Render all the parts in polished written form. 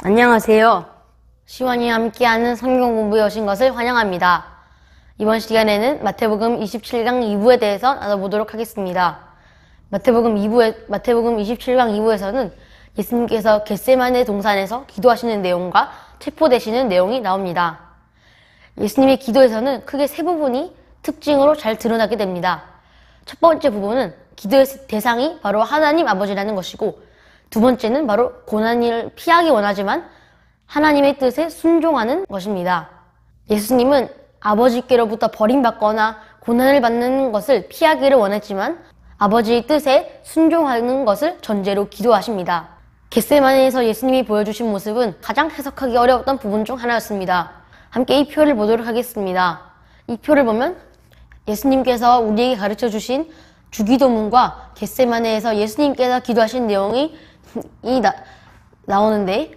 안녕하세요. 시원이 함께하는 성경 공부에 오신 것을 환영합니다. 이번 시간에는 마태복음 27강 2부에 대해서 나눠보도록 하겠습니다. 마태복음 27강 2부에서는 예수님께서 겟세마네 동산에서 기도하시는 내용과 체포되시는 내용이 나옵니다. 예수님의 기도에서는 크게 세 부분이 특징으로 잘 드러나게 됩니다. 첫 번째 부분은 기도의 대상이 바로 하나님 아버지라는 것이고, 두 번째는 바로 고난을 피하기 원하지만 하나님의 뜻에 순종하는 것입니다. 예수님은 아버지께로부터 버림받거나 고난을 받는 것을 피하기를 원했지만 아버지의 뜻에 순종하는 것을 전제로 기도하십니다. 겟세마네에서 예수님이 보여주신 모습은 가장 해석하기 어려웠던 부분 중 하나였습니다. 함께 이 표를 보도록 하겠습니다. 이 표를 보면 예수님께서 우리에게 가르쳐 주신 주기도문과 겟세마네에서 예수님께서 기도하신 내용이 나오는데,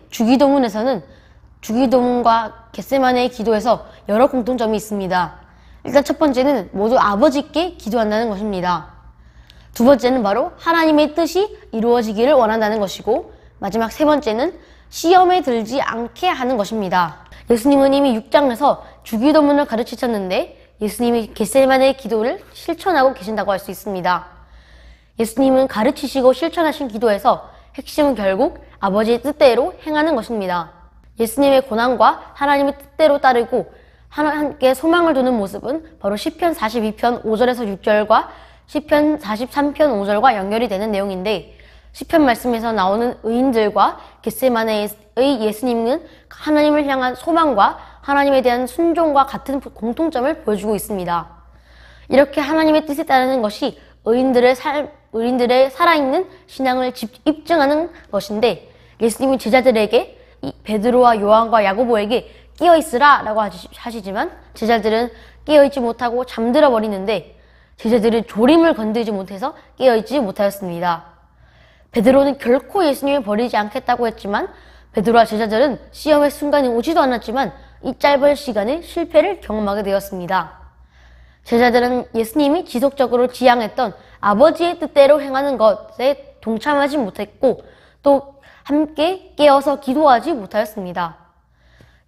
주기도문과 겟세마네의 기도에서 여러 공통점이 있습니다. 일단 첫 번째는 모두 아버지께 기도한다는 것입니다. 두 번째는 바로 하나님의 뜻이 이루어지기를 원한다는 것이고, 마지막 세 번째는 시험에 들지 않게 하는 것입니다. 예수님은 이미 6장에서 주기도문을 가르치셨는데 예수님이 겟세마네의 기도를 실천하고 계신다고 할 수 있습니다. 예수님은 가르치시고 실천하신 기도에서 핵심은 결국 아버지의 뜻대로 행하는 것입니다. 예수님의 고난과 하나님의 뜻대로 따르고 하나님께 소망을 두는 모습은 바로 시편 42편 5절에서 6절과 시편 43편 5절과 연결이 되는 내용인데, 시편 말씀에서 나오는 의인들과 겟세마네의 예수님은 하나님을 향한 소망과 하나님에 대한 순종과 같은 공통점을 보여주고 있습니다. 이렇게 하나님의 뜻에 따르는 것이 의인들의 살아있는 신앙을 입증하는 것인데, 예수님이 제자들에게 베드로와 요한과 야고보에게 깨어있으라 라고 하시지만 제자들은 깨어있지 못하고 잠들어 버리는데, 제자들은 조림을 건드리지 못해서 깨어있지 못하였습니다. 베드로는 결코 예수님을 버리지 않겠다고 했지만 베드로와 제자들은 시험의 순간이 오지도 않았지만 이 짧은 시간에 실패를 경험하게 되었습니다. 제자들은 예수님이 지속적으로 지향했던 아버지의 뜻대로 행하는 것에 동참하지 못했고, 또 함께 깨어서 기도하지 못하였습니다.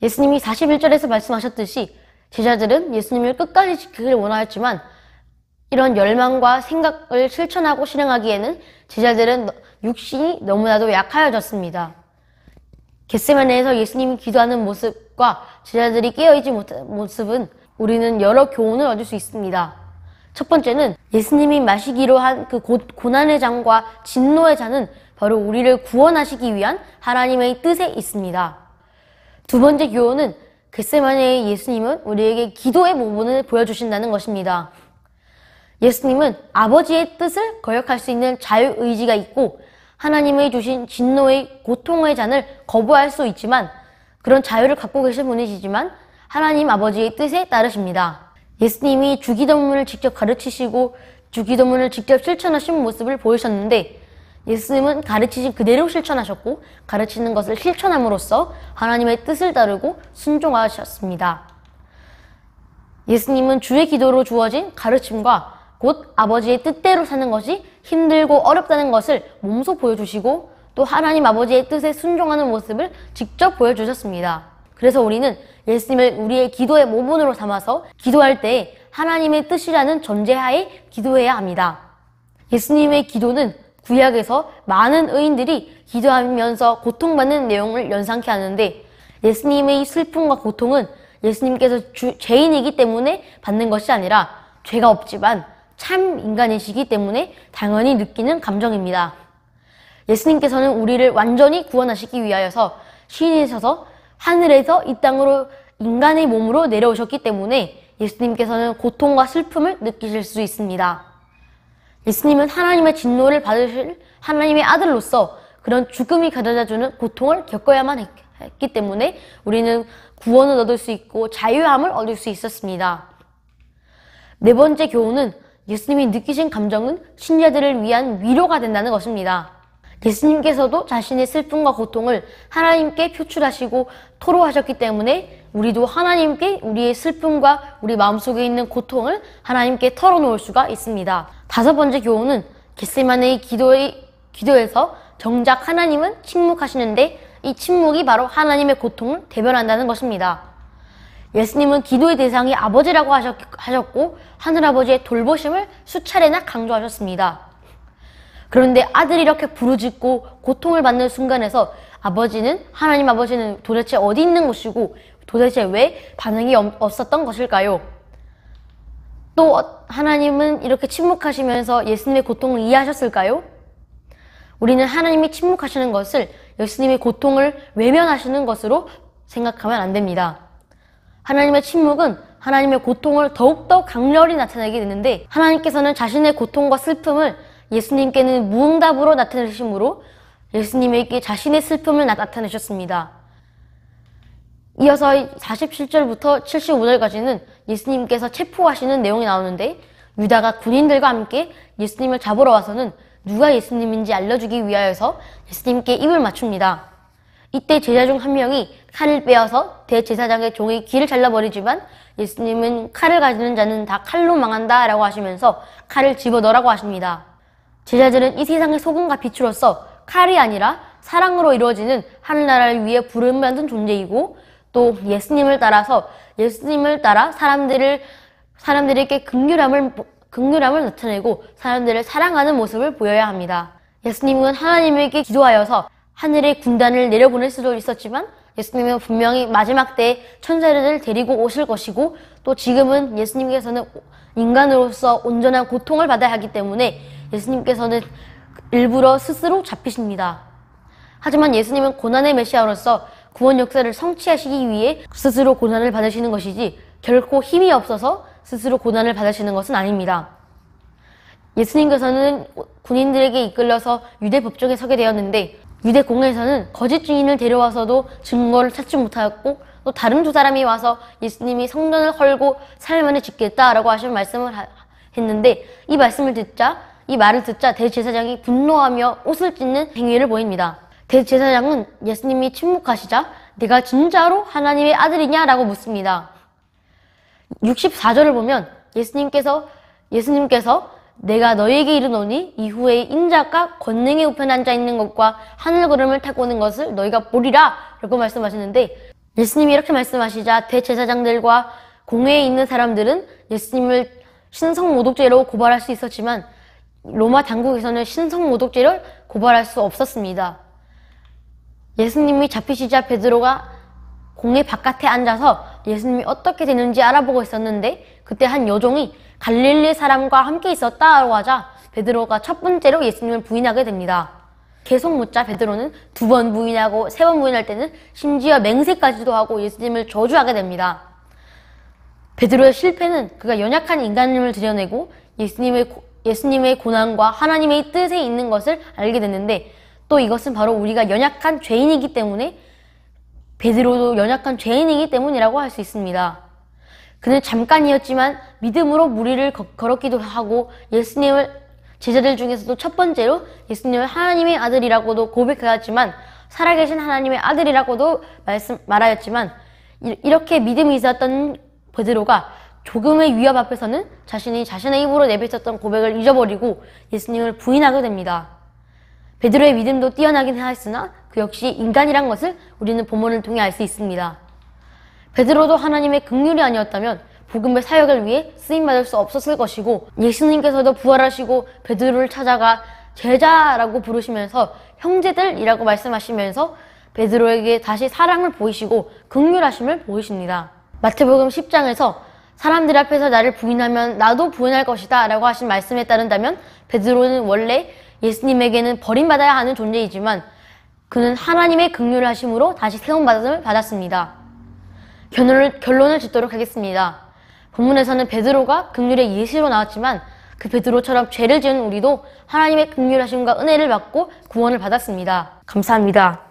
예수님이 41절에서 말씀하셨듯이 제자들은 예수님을 끝까지 지키기를 원하였지만 이런 열망과 생각을 실천하고 실행하기에는 제자들은 육신이 너무나도 약하여졌습니다. 겟세마네에서 예수님이 기도하는 모습과 제자들이 깨어있지 못한 모습은 우리는 여러 교훈을 얻을 수 있습니다. 첫 번째는 예수님이 마시기로 한 그 고난의 잔과 진노의 잔은 바로 우리를 구원하시기 위한 하나님의 뜻에 있습니다. 두 번째 교훈은 겟세마네의 예수님은 우리에게 기도의 모본을 보여주신다는 것입니다. 예수님은 아버지의 뜻을 거역할 수 있는 자유의지가 있고 하나님의 주신 진노의 고통의 잔을 거부할 수 있지만, 그런 자유를 갖고 계신 분이시지만 하나님 아버지의 뜻에 따르십니다. 예수님이 주기도문을 직접 가르치시고 주기도문을 직접 실천하신 모습을 보이셨는데, 예수님은 가르치신 그대로 실천하셨고 가르치는 것을 실천함으로써 하나님의 뜻을 따르고 순종하셨습니다. 예수님은 주의 기도로 주어진 가르침과 곧 아버지의 뜻대로 사는 것이 힘들고 어렵다는 것을 몸소 보여주시고 또 하나님 아버지의 뜻에 순종하는 모습을 직접 보여주셨습니다. 그래서 우리는 예수님을 우리의 기도의 모본으로 삼아서 기도할 때 하나님의 뜻이라는 전제하에 기도해야 합니다. 예수님의 기도는 구약에서 많은 의인들이 기도하면서 고통받는 내용을 연상케 하는데, 예수님의 슬픔과 고통은 예수님께서 죄인이기 때문에 받는 것이 아니라 죄가 없지만 참 인간이시기 때문에 당연히 느끼는 감정입니다. 예수님께서는 우리를 완전히 구원하시기 위하여서 신이셔서 하늘에서 이 땅으로 인간의 몸으로 내려오셨기 때문에 예수님께서는 고통과 슬픔을 느끼실 수 있습니다. 예수님은 하나님의 진노를 받으실 하나님의 아들로서 그런 죽음이 가져다주는 고통을 겪어야만 했기 때문에 우리는 구원을 얻을 수 있고 자유함을 얻을 수 있었습니다. 네 번째 교훈은 예수님이 느끼신 감정은 신자들을 위한 위로가 된다는 것입니다. 예수님께서도 자신의 슬픔과 고통을 하나님께 표출하시고 토로하셨기 때문에 우리도 하나님께 우리의 슬픔과 우리 마음속에 있는 고통을 하나님께 털어놓을 수가 있습니다. 다섯 번째 교훈은 겟세마네의 기도에서 정작 하나님은 침묵하시는데 이 침묵이 바로 하나님의 고통을 대변한다는 것입니다. 예수님은 기도의 대상이 아버지라고 하셨고 하늘아버지의 돌보심을 수차례나 강조하셨습니다. 그런데 아들이 이렇게 부르짖고 고통을 받는 순간에서 하나님 아버지는 도대체 어디 있는 것이고 도대체 왜 반응이 없었던 것일까요? 또 하나님은 이렇게 침묵하시면서 예수님의 고통을 이해하셨을까요? 우리는 하나님이 침묵하시는 것을 예수님의 고통을 외면하시는 것으로 생각하면 안 됩니다. 하나님의 침묵은 하나님의 고통을 더욱더 강렬히 나타내게 되는데 하나님께서는 자신의 고통과 슬픔을 예수님께는 무응답으로 나타내심으로 예수님에게 자신의 슬픔을 나타내셨습니다. 이어서 47절부터 75절까지는 예수님께서 체포하시는 내용이 나오는데 유다가 군인들과 함께 예수님을 잡으러 와서는 누가 예수님인지 알려주기 위하여서 예수님께 입을 맞춥니다. 이때 제자 중 한 명이 칼을 빼어서 대제사장의 종의 귀를 잘라버리지만 예수님은 칼을 가지는 자는 다 칼로 망한다 라고 하시면서 칼을 집어넣으라고 하십니다. 제자들은 이 세상의 소금과 빛으로서 칼이 아니라 사랑으로 이루어지는 하늘나라를 위해 부름받은 존재이고 또 예수님을 따라 사람들에게 긍휼함을 나타내고 사람들을 사랑하는 모습을 보여야 합니다. 예수님은 하나님에게 기도하여서 하늘의 군단을 내려보낼 수도 있었지만 예수님은 분명히 마지막 때에 천사들을 데리고 오실 것이고 또 지금은 예수님께서는 인간으로서 온전한 고통을 받아야 하기 때문에 예수님께서는 일부러 스스로 잡히십니다. 하지만 예수님은 고난의 메시아로서 구원 역사를 성취하시기 위해 스스로 고난을 받으시는 것이지 결코 힘이 없어서 스스로 고난을 받으시는 것은 아닙니다. 예수님께서는 군인들에게 이끌려서 유대 법정에 서게 되었는데 유대 공회에서는 거짓 증인을 데려와서도 증거를 찾지 못하였고 또 다른 두 사람이 와서 예수님이 성전을 헐고 살만을 짓겠다라고 하신 말씀을 했는데 이 말을 듣자 대제사장이 분노하며 옷을 찢는 행위를 보입니다. 대제사장은 예수님이 침묵하시자 내가 진짜로 하나님의 아들이냐라고 묻습니다. 64절을 보면 예수님께서 내가 너희에게 이르노니 이후에 인자가 권능의 우편에 앉아있는 것과 하늘구름을 타고 오는 것을 너희가 보리라 라고 말씀하시는데 예수님이 이렇게 말씀하시자 대제사장들과 공회에 있는 사람들은 예수님을 신성모독죄로 고발할 수 있었지만 로마 당국에서는 신성모독죄를 고발할 수 없었습니다. 예수님이 잡히시자 베드로가 공회 바깥에 앉아서 예수님이 어떻게 되는지 알아보고 있었는데 그때 한 여종이 갈릴리 사람과 함께 있었다고 하자 베드로가 첫 번째로 예수님을 부인하게 됩니다. 계속 묻자 베드로는 2번 부인하고 3번 부인할 때는 심지어 맹세까지도 하고 예수님을 저주하게 됩니다. 베드로의 실패는 그가 연약한 인간임을 드러내고 예수님의 고난과 하나님의 뜻에 있는 것을 알게 됐는데 또 이것은 바로 우리가 연약한 죄인이기 때문에 베드로도 연약한 죄인이기 때문이라고 할 수 있습니다. 그는 잠깐이었지만 믿음으로 무리를 걸었기도 하고 제자들 중에서도 첫 번째로 예수님을 하나님의 아들이라고도 고백하였지만 살아계신 하나님의 아들이라고도 말하였지만 이렇게 믿음이 있었던 베드로가 조금의 위협 앞에서는 자신의 입으로 내뱉었던 고백을 잊어버리고 예수님을 부인하게 됩니다. 베드로의 믿음도 뛰어나긴 하였으나 그 역시 인간이란 것을 우리는 본문을 통해 알 수 있습니다. 베드로도 하나님의 긍휼이 아니었다면 복음의 사역을 위해 쓰임받을 수 없었을 것이고 예수님께서도 부활하시고 베드로를 찾아가 제자라고 부르시면서 형제들이라고 말씀하시면서 베드로에게 다시 사랑을 보이시고 긍휼하심을 보이십니다. 마태복음 10장에서 사람들 앞에서 나를 부인하면 나도 부인할 것이다 라고 하신 말씀에 따른다면 베드로는 원래 예수님에게는 버림받아야 하는 존재이지만 그는 하나님의 긍휼하심으로 다시 세움받음을 받았습니다. 결론을 짓도록 하겠습니다. 본문에서는 베드로가 긍휼의 예시로 나왔지만 그 베드로처럼 죄를 지은 우리도 하나님의 긍휼하심과 은혜를 받고 구원을 받았습니다. 감사합니다.